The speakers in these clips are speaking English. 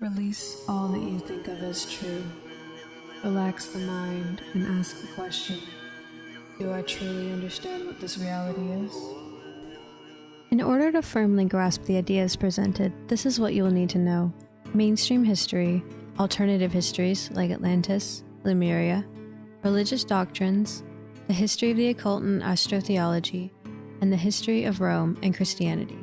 Release all that you think of as true. Relax the mind and ask the question, do I truly understand what this reality is? In order to firmly grasp the ideas presented, this is what you will need to know. Mainstream history, alternative histories like Atlantis, Lemuria, religious doctrines, the history of the occult and astrotheology, and the history of Rome and Christianity.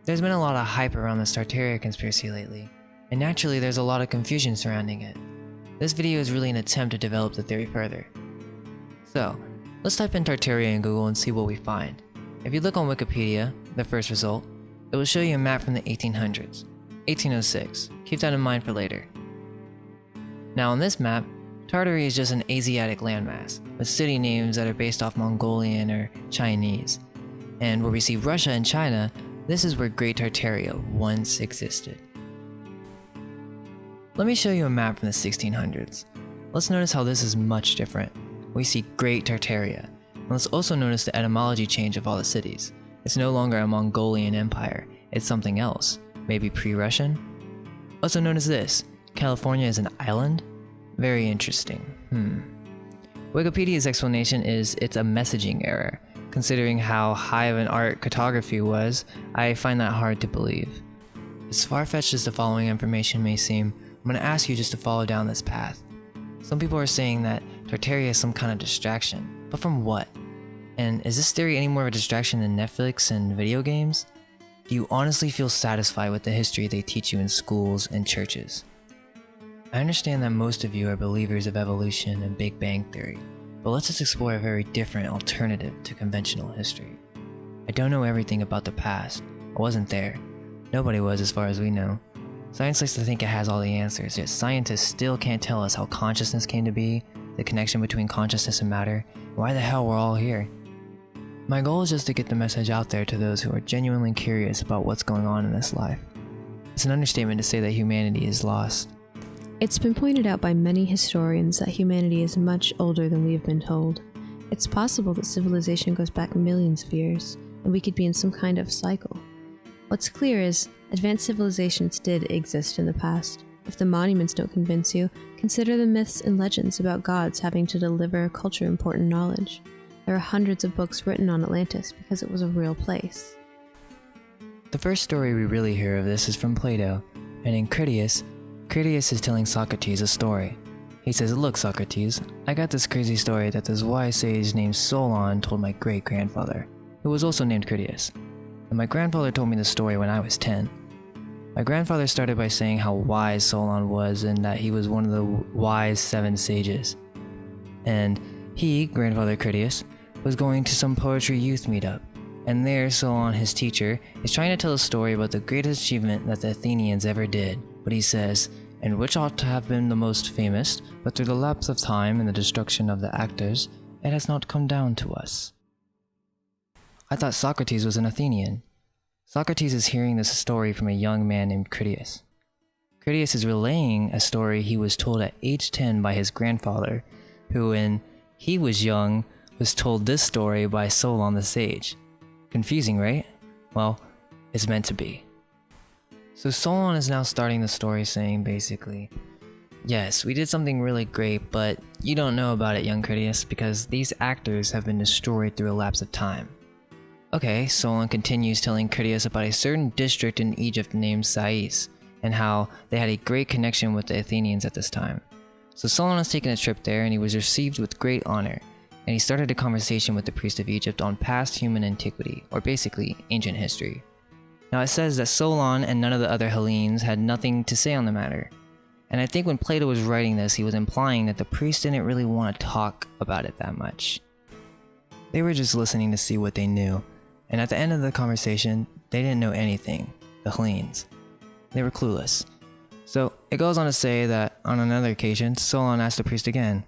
There's been a lot of hype around the Tartary conspiracy lately, and naturally there's a lot of confusion surrounding it. This video is really an attempt to develop the theory further. So, let's type in Tartary in Google and see what we find. If you look on Wikipedia, the first result, it will show you a map from the 1800s, 1806. Keep that in mind for later. Now on this map, Tartary is just an Asiatic landmass, with city names that are based off Mongolian or Chinese. And where we see Russia and China, this is where Great Tartaria once existed. Let me show you a map from the 1600s. Let's notice how this is much different. We see Great Tartaria. And let's also notice the etymology change of all the cities. It's no longer a Mongolian empire, it's something else, maybe pre-Russian? Also notice this, California is an island? Very interesting. Wikipedia's explanation is it's a messaging error. Considering how high of an art cartography was, I find that hard to believe. As far-fetched as the following information may seem, I'm going to ask you just to follow down this path. Some people are saying that Tartaria is some kind of distraction, but from what? And is this theory any more of a distraction than Netflix and video games? Do you honestly feel satisfied with the history they teach you in schools and churches? I understand that most of you are believers of evolution and Big Bang Theory, but let's just explore a very different alternative to conventional history. I don't know everything about the past. I wasn't there. Nobody was as far as we know. Science likes to think it has all the answers, yet scientists still can't tell us how consciousness came to be, the connection between consciousness and matter, and why the hell we're all here. My goal is just to get the message out there to those who are genuinely curious about what's going on in this life. It's an understatement to say that humanity is lost. It's been pointed out by many historians that humanity is much older than we have been told. It's possible that civilization goes back millions of years, and we could be in some kind of cycle. What's clear is, advanced civilizations did exist in the past. If the monuments don't convince you, consider the myths and legends about gods having to deliver culture-important knowledge. There are hundreds of books written on Atlantis because it was a real place. The first story we really hear of this is from Plato, and in Critias is telling Socrates a story. He says, "Look, Socrates, I got this crazy story that this wise sage named Solon told my great-grandfather, who was also named Critias. And my grandfather told me the story when I was 10. My grandfather started by saying how wise Solon was and that he was one of the wise 7 sages. And he, Grandfather Critias, was going to some poetry youth meetup. And there Solon, his teacher, is trying to tell a story about the greatest achievement that the Athenians ever did. But he says, and which ought to have been the most famous, but through the lapse of time and the destruction of the actors, it has not come down to us." I thought Socrates was an Athenian. Socrates is hearing this story from a young man named Critias. Critias is relaying a story he was told at age 10 by his grandfather, who when he was young was told this story by Solon the sage. Confusing, right? Well, it's meant to be. So Solon is now starting the story saying basically, "Yes, we did something really great, but you don't know about it, young Critias, because these actors have been destroyed through a lapse of time." Okay, Solon continues telling Critias about a certain district in Egypt named Sais, and how they had a great connection with the Athenians at this time. So Solon was taking a trip there and he was received with great honor, and he started a conversation with the priest of Egypt on past human antiquity, or basically ancient history. Now it says that Solon and none of the other Hellenes had nothing to say on the matter. And I think when Plato was writing this, he was implying that the priest didn't really want to talk about it that much. They were just listening to see what they knew. And at the end of the conversation, they didn't know anything, the Hellenes. They were clueless. So it goes on to say that on another occasion, Solon asked the priest again.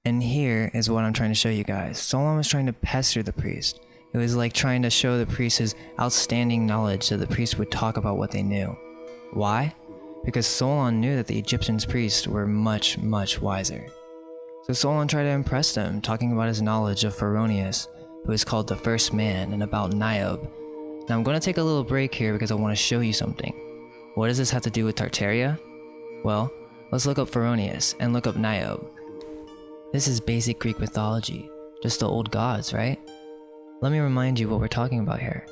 And here is what I'm trying to show you guys. Solon was trying to pester the priest. It was like trying to show the priest his outstanding knowledge so the priest would talk about what they knew. Why? Because Solon knew that the Egyptian priests were much, much wiser. So Solon tried to impress them, talking about his knowledge of Pharaonius, who is called the first man, and about Niobe. Now I'm going to take a little break here because I want to show you something. What does this have to do with Tartaria? Well, let's look up Pheronius and look up Niobe. This is basic Greek mythology, just the old gods, right? Let me remind you what we're talking about here.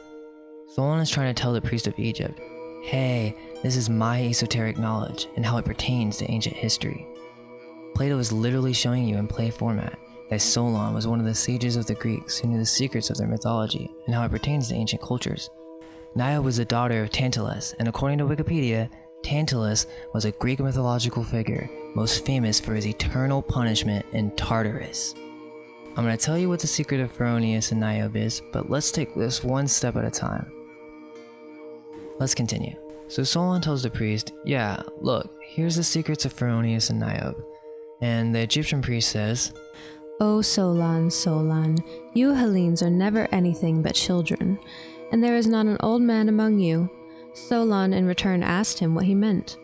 Solon is trying to tell the priest of Egypt, hey, this is my esoteric knowledge and how it pertains to ancient history. Plato is literally showing you in play format that Solon was one of the sages of the Greeks who knew the secrets of their mythology and how it pertains to ancient cultures. Niobe was the daughter of Tantalus, and according to Wikipedia, Tantalus was a Greek mythological figure most famous for his eternal punishment in Tartary. I'm going to tell you what the secret of Pheronius and Niobe is, but let's take this one step at a time. Let's continue. So Solon tells the priest, yeah, look, here's the secrets of Pheronius and Niobe. And the Egyptian priest says, O Solon, Solon, you Hellenes are never anything but children, and there is not an old man among you. Solon in return asked him what he meant.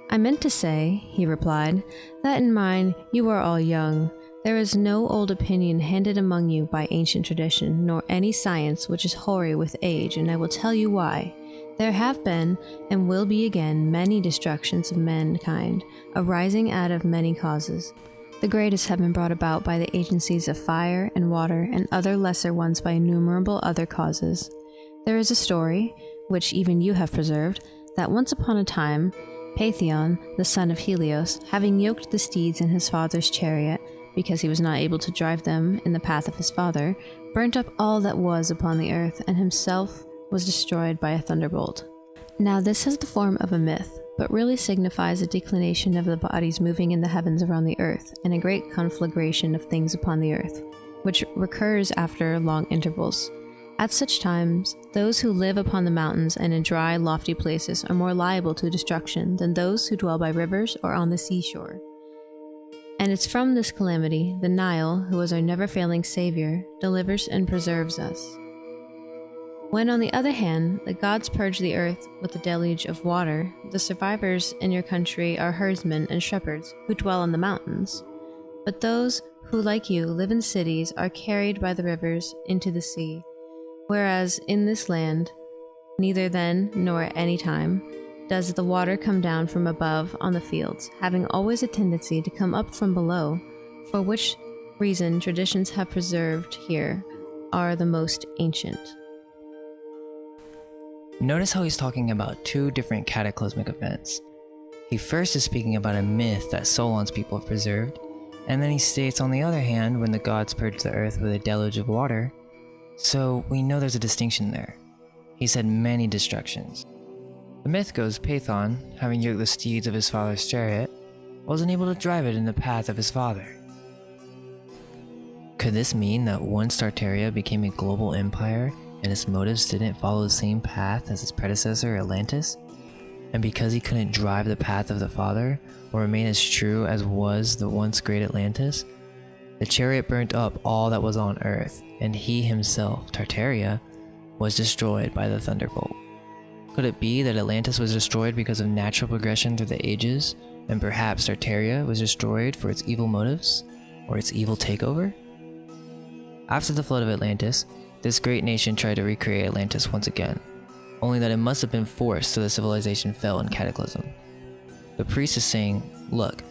I meant to say, he replied, that in mine you are all young. There is no old opinion handed among you by ancient tradition, nor any science which is hoary with age, and I will tell you why. There have been, and will be again, many destructions of mankind, arising out of many causes. The greatest have been brought about by the agencies of fire and water, and other lesser ones by innumerable other causes. There is a story, which even you have preserved, that once upon a time, Paetheon, the son of Helios, having yoked the steeds in his father's chariot, because he was not able to drive them in the path of his father, burnt up all that was upon the earth, and himself was destroyed by a thunderbolt. Now this has the form of a myth, but really signifies a declination of the bodies moving in the heavens around the earth, and a great conflagration of things upon the earth, which recurs after long intervals. At such times, those who live upon the mountains and in dry, lofty places are more liable to destruction than those who dwell by rivers or on the seashore. And it's from this calamity the Nile, who is our never-failing savior, delivers and preserves us. When, on the other hand, the gods purge the earth with a deluge of water, the survivors in your country are herdsmen and shepherds who dwell on the mountains. But those who, like you, live in cities are carried by the rivers into the sea. Whereas in this land, neither then nor at any time does the water come down from above on the fields, having always a tendency to come up from below, for which reason traditions have preserved here are the most ancient. Notice how he's talking about two different cataclysmic events. He first is speaking about a myth that Solon's people have preserved, and then he states on the other hand when the gods purged the earth with a deluge of water. So we know there's a distinction there. He said many destructions. The myth goes Paetheon, having yoked the steeds of his father's chariot, wasn't able to drive it in the path of his father. Could this mean that once Tartaria became a global empire and its motives didn't follow the same path as its predecessor Atlantis? And because he couldn't drive the path of the father, or remain as true as was the once great Atlantis, the chariot burnt up all that was on earth, and he himself, Tartaria, was destroyed by the thunderbolt. Could it be that Atlantis was destroyed because of natural progression through the ages, and perhaps Tartaria was destroyed for its evil motives, or its evil takeover? After the flood of Atlantis, this great nation tried to recreate Atlantis once again, only that it must have been forced so the civilization fell in Cataclysm. The priest is saying, look,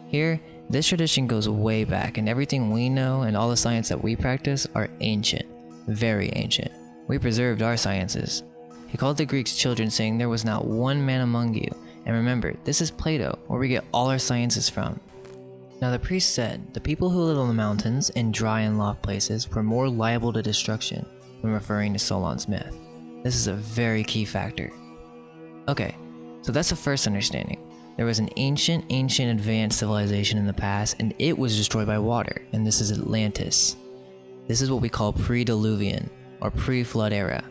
here, this tradition goes way back, and everything we know and all the science that we practice are ancient, very ancient. We preserved our sciences. He called the Greeks children, saying there was not one man among you, and remember, this is Plato, where we get all our sciences from. Now the priest said, the people who live on the mountains in dry and loft places were more liable to destruction when referring to Solon's myth. This is a very key factor. Okay, so that's the first understanding. There was an ancient advanced civilization in the past, and it was destroyed by water, and this is Atlantis. This is what we call pre-Diluvian, or pre-flood era.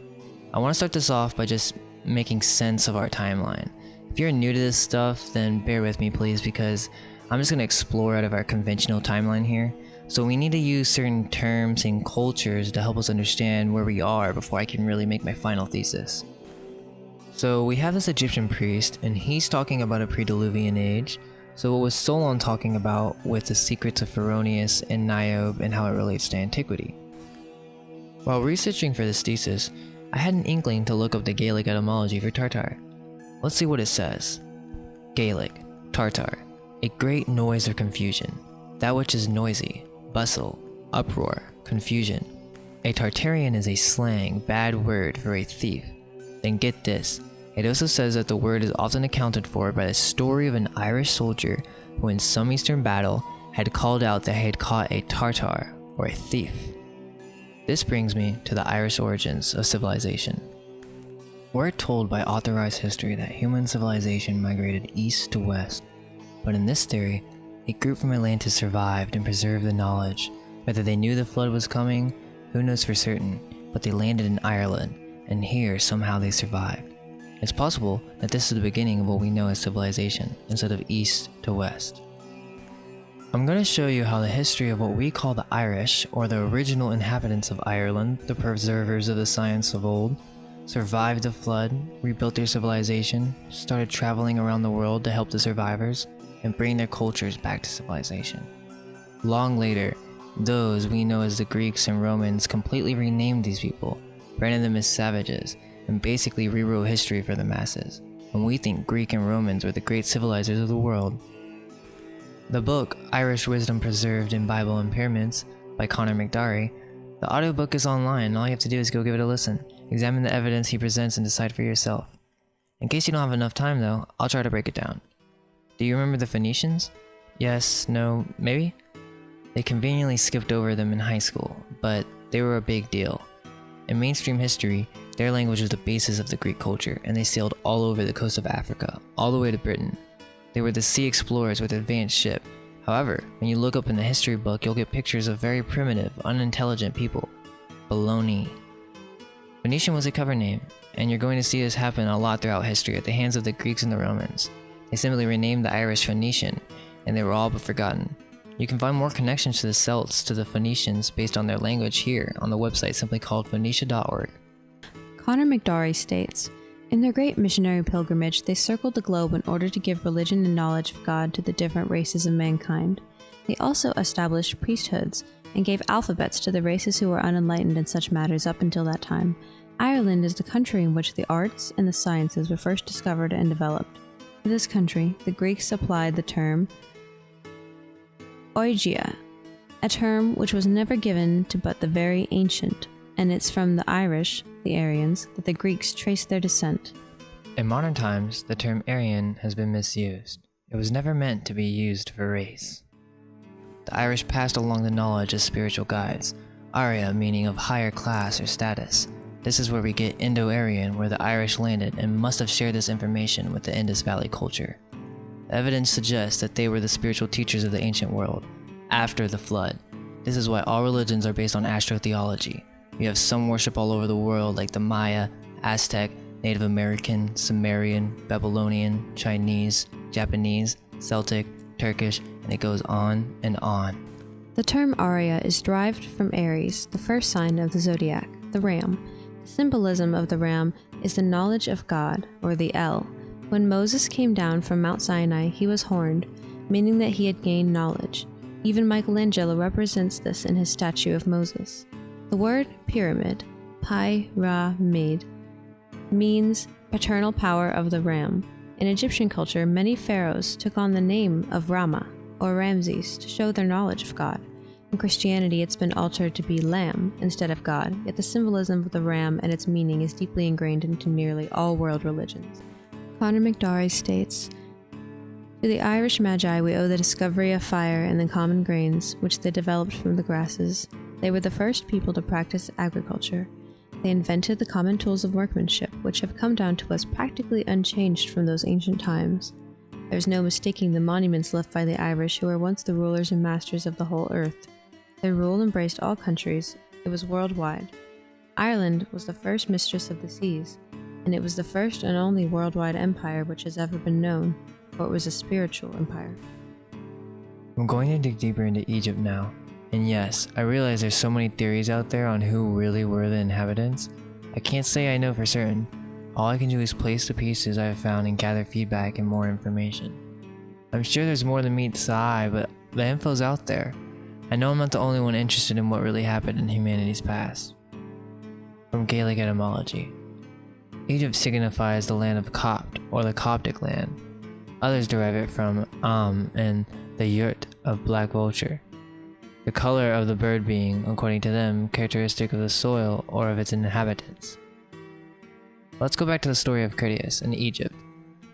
I want to start this off by just making sense of our timeline. If you're new to this stuff, then bear with me please, because I'm just going to explore out of our conventional timeline here. So we need to use certain terms and cultures to help us understand where we are before I can really make my final thesis. So we have this Egyptian priest, and he's talking about a pre-Diluvian age. So what was Solon talking about with the secrets of Pheronius and Niobe and how it relates to antiquity? While researching for this thesis, I had an inkling to look up the Gaelic etymology for Tartar. Let's see what it says. Gaelic, Tartar, a great noise or confusion, that which is noisy, bustle, uproar, confusion. A Tartarian is a slang, bad word for a thief. Then get this, it also says that the word is often accounted for by the story of an Irish soldier who in some eastern battle had called out that he had caught a Tartar, or a thief. This brings me to the Irish origins of civilization. We're told by authorized history that human civilization migrated east to west, but in this theory, a group from Atlantis survived and preserved the knowledge. Whether they knew the flood was coming, who knows for certain, but they landed in Ireland, and here somehow they survived. It's possible that this is the beginning of what we know as civilization, instead of east to west. I'm going to show you how the history of what we call the Irish, or the original inhabitants of Ireland, the preservers of the science of old, survived the flood, rebuilt their civilization, started traveling around the world to help the survivors, and bring their cultures back to civilization. Long later, those we know as the Greeks and Romans completely renamed these people, branded them as savages, and basically rewrote history for the masses, and we think Greek and Romans were the great civilizers of the world. The book, Irish Wisdom Preserved in Bible and Pyramids, by Conor McDarry, the audiobook is online and all you have to do is go give it a listen, examine the evidence he presents and decide for yourself. In case you don't have enough time though, I'll try to break it down. Do you remember the Phoenicians? Yes, no, maybe? They conveniently skipped over them in high school, but they were a big deal. In mainstream history, their language was the basis of the Greek culture, and they sailed all over the coast of Africa, all the way to Britain. They were the sea explorers with advanced ship. However, when you look up in the history book, you'll get pictures of very primitive, unintelligent people. Baloney. Phoenician was a cover name, and you're going to see this happen a lot throughout history at the hands of the Greeks and the Romans. They simply renamed the Irish Phoenician, and they were all but forgotten. You can find more connections to the Celts to the Phoenicians based on their language here on the website simply called phoenicia.org. Conor McDarry states, in their great missionary pilgrimage, they circled the globe in order to give religion and knowledge of God to the different races of mankind. They also established priesthoods and gave alphabets to the races who were unenlightened in such matters up until that time. Ireland is the country in which the arts and the sciences were first discovered and developed. To this country, the Greeks applied the term oigia, a term which was never given to but the very ancient, and it's from the Irish, the Aryans, that the Greeks traced their descent. In modern times, the term Aryan has been misused. It was never meant to be used for race. The Irish passed along the knowledge as spiritual guides, Arya meaning of higher class or status. This is where we get Indo-Aryan, where the Irish landed and must have shared this information with the Indus Valley culture. The evidence suggests that they were the spiritual teachers of the ancient world, after the flood. This is why all religions are based on astrotheology. We have some worship all over the world like the Maya, Aztec, Native American, Sumerian, Babylonian, Chinese, Japanese, Celtic, Turkish, and it goes on and on. The term Arya is derived from Aries, the first sign of the zodiac, the ram. The symbolism of the ram is the knowledge of God, or the El. When Moses came down from Mount Sinai, he was horned, meaning that he had gained knowledge. Even Michelangelo represents this in his statue of Moses. The word pyramid, pi-ra-mid, means paternal power of the ram. In Egyptian culture, many pharaohs took on the name of Rama, or Ramses, to show their knowledge of God. In Christianity, it's been altered to be lamb instead of God, yet the symbolism of the ram and its meaning is deeply ingrained into nearly all world religions. Conor McDarry states, to the Irish Magi we owe the discovery of fire and the common grains, which they developed from the grasses. They were the first people to practice agriculture. They invented the common tools of workmanship, which have come down to us practically unchanged from those ancient times. There is no mistaking the monuments left by the Irish, who were once the rulers and masters of the whole earth. Their rule embraced all countries. It was worldwide. Ireland was the first mistress of the seas, and it was the first and only worldwide empire which has ever been known, for it was a spiritual empire. I'm going to dig deeper into Egypt now. And yes, I realize there's so many theories out there on who really were the inhabitants. I can't say I know for certain. All I can do is place the pieces I have found and gather feedback and more information. I'm sure there's more than meets the eye, but the info's out there. I know I'm not the only one interested in what really happened in humanity's past. From Gaelic etymology. Egypt signifies the land of Copt, or the Coptic land. Others derive it from and the yurt of black vulture, the color of the bird being, according to them, characteristic of the soil or of its inhabitants. Let's go back to the story of Critias in Egypt.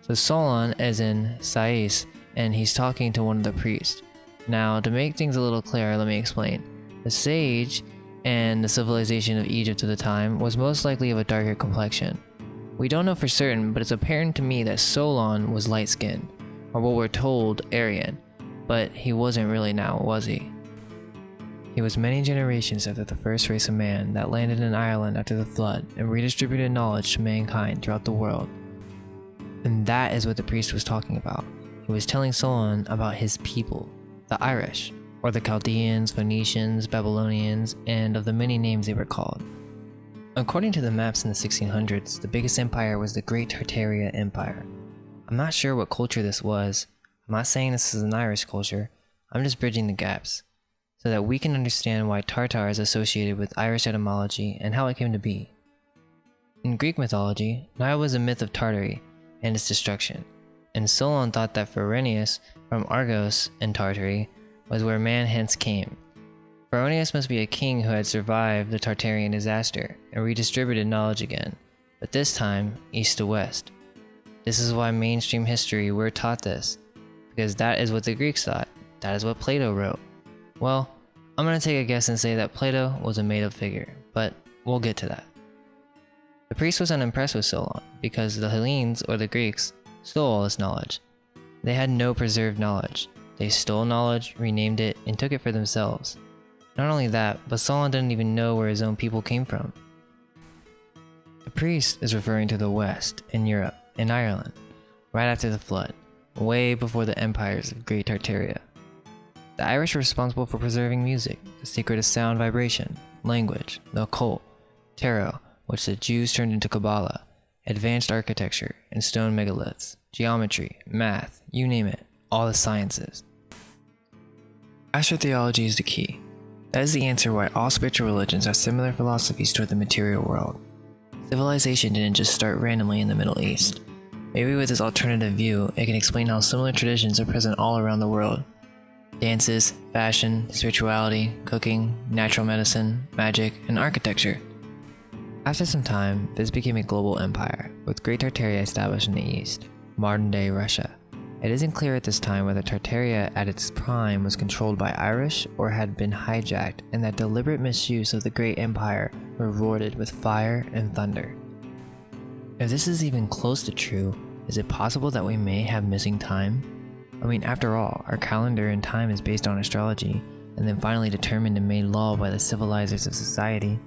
So Solon is in Sais, and he's talking to one of the priests. Now, to make things a little clearer, let me explain. The sage and the civilization of Egypt of the time was most likely of a darker complexion. We don't know for certain, but it's apparent to me that Solon was light-skinned, or what we're told, Aryan, but he wasn't really now, was he? He was many generations after the first race of man that landed in Ireland after the flood and redistributed knowledge to mankind throughout the world. And that is what the priest was talking about. He was telling Solon about his people, the Irish, or the Chaldeans, Phoenicians, Babylonians, and of the many names they were called. According to the maps in the 1600s, the biggest empire was the Great Tartary Empire. I'm not sure what culture this was. I'm not saying this is an Irish culture. I'm just bridging the gaps, so that we can understand why Tartar is associated with Irish etymology and how it came to be. In Greek mythology, Nile was a myth of Tartary and its destruction, and Solon thought that Pharonius from Argos in Tartary was where man hence came. Pharonius must be a king who had survived the Tartarian disaster and redistributed knowledge again, but this time east to west. This is why mainstream history we're taught this, because that is what the Greeks thought. That is what Plato wrote. Well, I'm gonna take a guess and say that Plato was a made-up figure, but we'll get to that. The priest was unimpressed with Solon because the Hellenes, or the Greeks, stole all this knowledge. They had no preserved knowledge. They stole knowledge, renamed it, and took it for themselves. Not only that, but Solon didn't even know where his own people came from. The priest is referring to the West, in Europe, in Ireland, right after the flood, way before the empires of Great Tartaria. The Irish were responsible for preserving music, the secret of sound vibration, language, the occult, tarot, which the Jews turned into Kabbalah, advanced architecture, and stone megaliths, geometry, math, you name it, all the sciences. Astrotheology is the key. That is the answer why all spiritual religions have similar philosophies toward the material world. Civilization didn't just start randomly in the Middle East. Maybe with this alternative view, it can explain how similar traditions are present all around the world. Dances, fashion, spirituality, cooking, natural medicine, magic, and architecture. After some time, this became a global empire, with Great Tartaria established in the east, modern-day Russia. It isn't clear at this time whether Tartaria at its prime was controlled by Irish or had been hijacked, and that deliberate misuse of the great empire were rewarded with fire and thunder. If this is even close to true, is it possible that we may have missing time? I mean, after all, our calendar and time is based on astrology, and then finally determined and made law by the civilizers of society.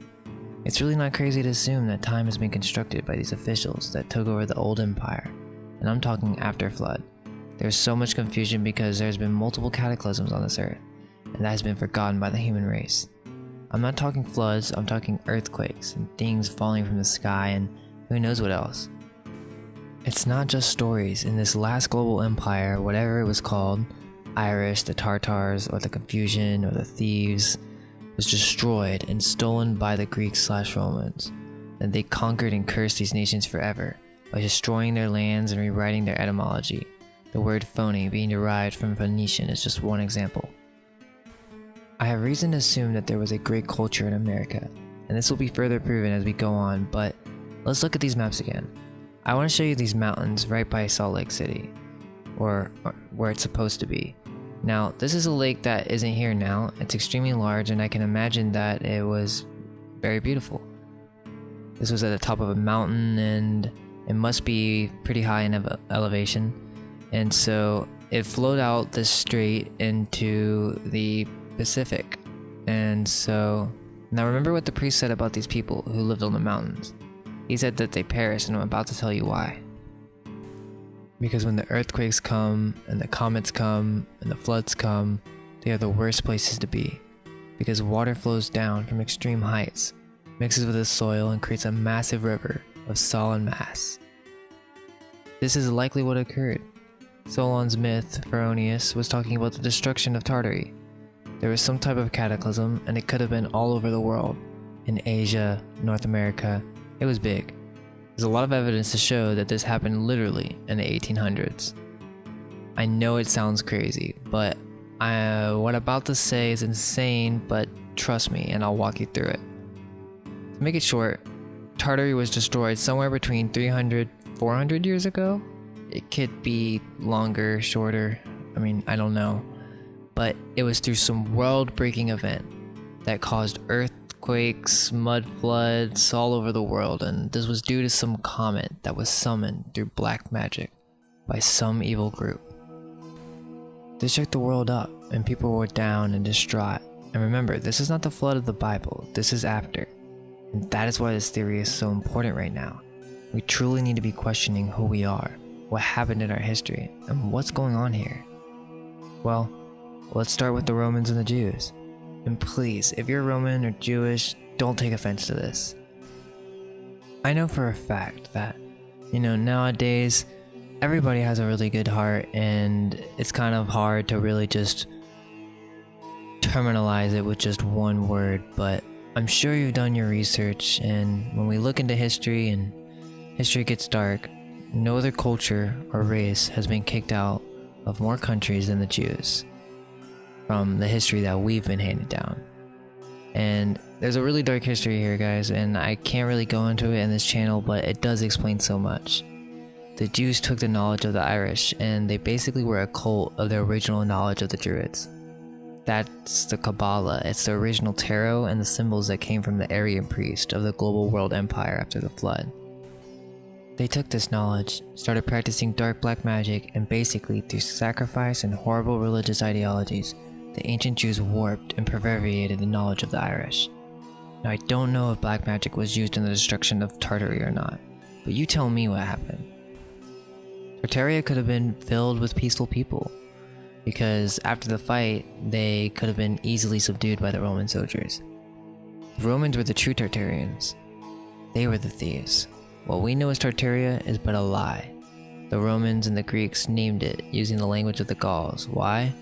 It's really not crazy to assume that time has been constructed by these officials that took over the old empire, and I'm talking after flood. There's so much confusion because there's been multiple cataclysms on this earth, and that has been forgotten by the human race. I'm not talking floods, I'm talking earthquakes and things falling from the sky and who knows what else. It's not just stories. In this last global empire, whatever it was called, Irish, the Tartars, or the confusion, or the thieves, was destroyed and stolen by the Greeks/Romans. Then they conquered and cursed these nations forever by destroying their lands and rewriting their etymology. The word phony being derived from Phoenician is just one example. I have reason to assume that there was a great culture in America, and this will be further proven as we go on, but let's look at these maps again. I want to show you these mountains right by Salt Lake City, or where it's supposed to be. Now, this is a lake that isn't here now. It's extremely large, and I can imagine that it was very beautiful. This was at the top of a mountain, and it must be pretty high in elevation. And so it flowed out this strait into the Pacific. And so, now remember what the priest said about these people who lived on the mountains. He said that they perished, and I'm about to tell you why. Because when the earthquakes come, and the comets come, and the floods come, they are the worst places to be. Because water flows down from extreme heights, mixes with the soil, and creates a massive river of solid mass. This is likely what occurred. Solon's myth, Pharonius, was talking about the destruction of Tartary. There was some type of cataclysm, and it could have been all over the world. In Asia, North America, it was big. There's a lot of evidence to show that this happened literally in the 1800s. I know it sounds crazy, but what I'm about to say is insane, but trust me and I'll walk you through it. To make it short, Tartary was destroyed somewhere between 300, 400 years ago. It could be longer, shorter, I don't know. But it was through some world-breaking event that caused earthquakes, mud floods all over the world, and this was due to some comet that was summoned through black magic by some evil group. This shook the world up, and people were down and distraught. And remember, this is not the flood of the Bible, this is after. And that is why this theory is so important right now. We truly need to be questioning who we are, what happened in our history, and what's going on here. Well, let's start with the Romans and the Jews. And please, if you're Roman or Jewish, don't take offense to this. I know for a fact that, nowadays, everybody has a really good heart, and it's kind of hard to really just terminalize it with just one word, but I'm sure you've done your research, and when we look into history and history gets dark, no other culture or race has been kicked out of more countries than the Jews from the history that we've been handed down. And there's a really dark history here, guys, and I can't really go into it in this channel, but it does explain so much. The Jews took the knowledge of the Irish, and they basically were a cult of the original knowledge of the Druids. That's the Kabbalah. It's the original tarot and the symbols that came from the Aryan priest of the global world empire after the flood. They took this knowledge, started practicing dark black magic, and basically through sacrifice and horrible religious ideologies, the ancient Jews warped and perverted the knowledge of the Irish. Now I don't know if black magic was used in the destruction of Tartary or not, but you tell me what happened. Tartaria could have been filled with peaceful people, because after the fight, they could have been easily subdued by the Roman soldiers. The Romans were the true Tartarians. They were the thieves. What we know as Tartaria is but a lie. The Romans and the Greeks named it using the language of the Gauls. Why?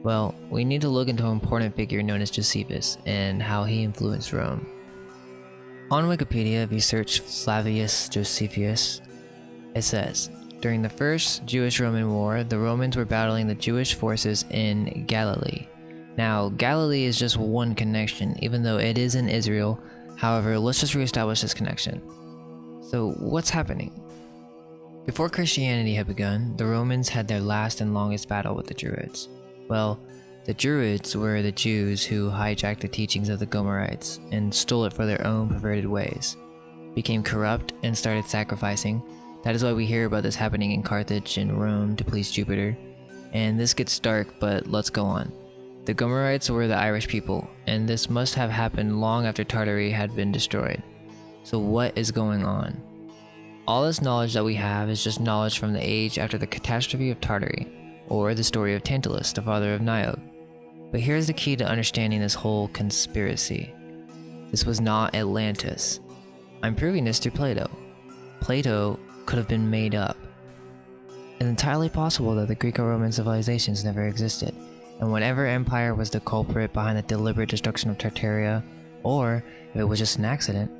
Well, we need to look into an important figure known as Josephus and how he influenced Rome. On Wikipedia, if you search Flavius Josephus, it says, during the First Jewish-Roman War, the Romans were battling the Jewish forces in Galilee. Now, Galilee is just one connection, even though it is in Israel. However, let's just reestablish this connection. So, what's happening? Before Christianity had begun, the Romans had their last and longest battle with the Druids. Well, the Druids were the Jews who hijacked the teachings of the Gomerites and stole it for their own perverted ways, became corrupt, and started sacrificing. That is why we hear about this happening in Carthage and Rome to please Jupiter. And this gets dark, but let's go on. The Gomerites were the Irish people, and this must have happened long after Tartary had been destroyed. So what is going on? All this knowledge that we have is just knowledge from the age after the catastrophe of Tartary, or the story of Tantalus, the father of Niobe. But here's the key to understanding this whole conspiracy. This was not Atlantis. I'm proving this through Plato. Plato could have been made up. It's entirely possible that the Greco-Roman civilizations never existed, and whatever empire was the culprit behind the deliberate destruction of Tartaria, or if it was just an accident.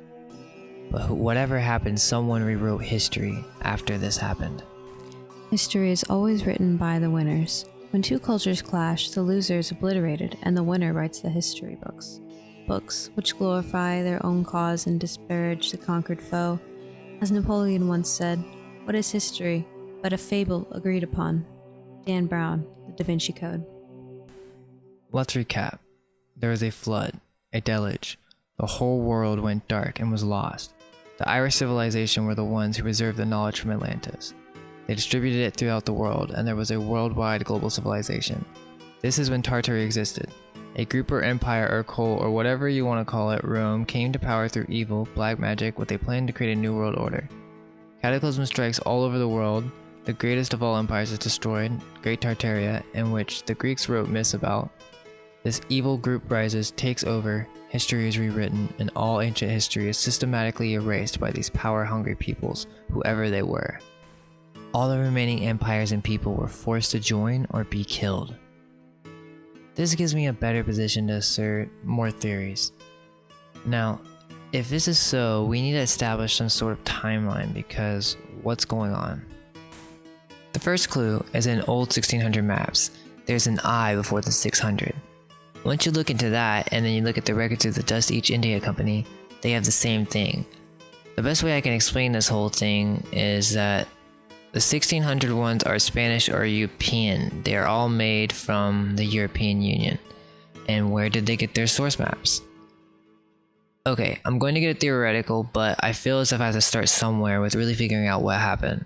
But whatever happened, someone rewrote history after this happened. History is always written by the winners. When two cultures clash, the loser is obliterated, and the winner writes the history books. Books which glorify their own cause and disparage the conquered foe. As Napoleon once said, "What is history but a fable agreed upon?" Dan Brown, The Da Vinci Code. Let's recap. There was a flood, a deluge. The whole world went dark and was lost. The Irish civilization were the ones who preserved the knowledge from Atlantis. They distributed it throughout the world, and there was a worldwide global civilization. This is when Tartary existed. A group or empire or cult or whatever you want to call it, Rome, came to power through evil, black magic, with a plan to create a new world order. Cataclysm strikes all over the world. The greatest of all empires is destroyed, Great Tartaria, in which the Greeks wrote myths about. This evil group rises, takes over, history is rewritten, and all ancient history is systematically erased by these power-hungry peoples, whoever they were. All the remaining empires and people were forced to join or be killed. This gives me a better position to assert more theories. Now, If this is so, we need to establish some sort of timeline because what's going on? The first clue is in old 1600 maps. There's an I before the 600. Once you look into that and then you look at the records of the Dust East India Company, they have the same thing. The best way I can explain this whole thing is that the 1600 ones are Spanish or European. They are all made from the European Union. And where did they get their source maps? Okay, I'm going to get theoretical, but I feel as if I have to start somewhere with really figuring out what happened.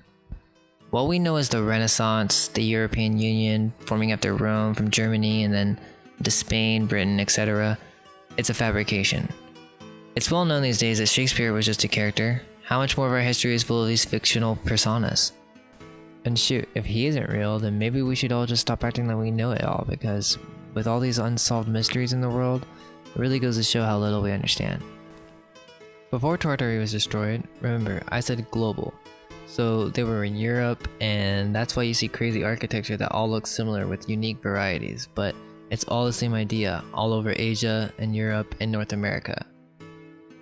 What we know is the Renaissance, the European Union forming after Rome from Germany and then to Spain, Britain, etc. It's a fabrication. It's well known these days that Shakespeare was just a character. How much more of our history is full of these fictional personas? And shoot, if he isn't real, then maybe we should all just stop acting like we know it all, because with all these unsolved mysteries in the world, it really goes to show how little we understand. Before Tartary was destroyed, remember, I said global. So they were in Europe, and that's why you see crazy architecture that all looks similar with unique varieties, but it's all the same idea, all over Asia and Europe and North America.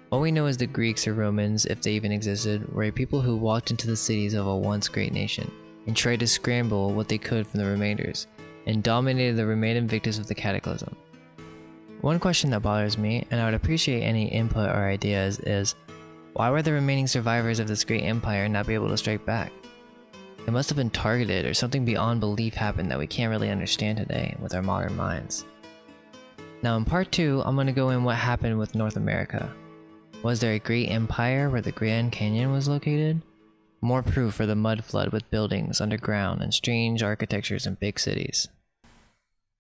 What we know is the Greeks or Romans, if they even existed, were a people who walked into the cities of a once great nation, and tried to scramble what they could from the remainders, and dominated the remaining victims of the Cataclysm. One question that bothers me, and I would appreciate any input or ideas, is why were the remaining survivors of this great empire not be able to strike back? They must have been targeted, or something beyond belief happened that we can't really understand today with our modern minds. Now in part 2, I'm going to go in what happened with North America. Was there a great empire where the Grand Canyon was located? More proof for the mud flood with buildings underground and strange architectures in big cities.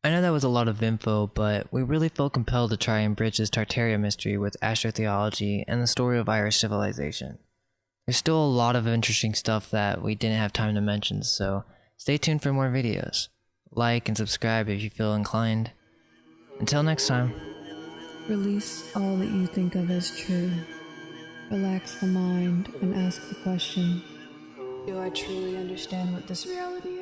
I know that was a lot of info, but we really felt compelled to try and bridge this Tartary mystery with astrotheology and the story of Irish civilization. There's still a lot of interesting stuff that we didn't have time to mention, so stay tuned for more videos. Like and subscribe if you feel inclined. Until next time. Release all that you think of as true. Relax the mind and ask the question, do I truly understand what this reality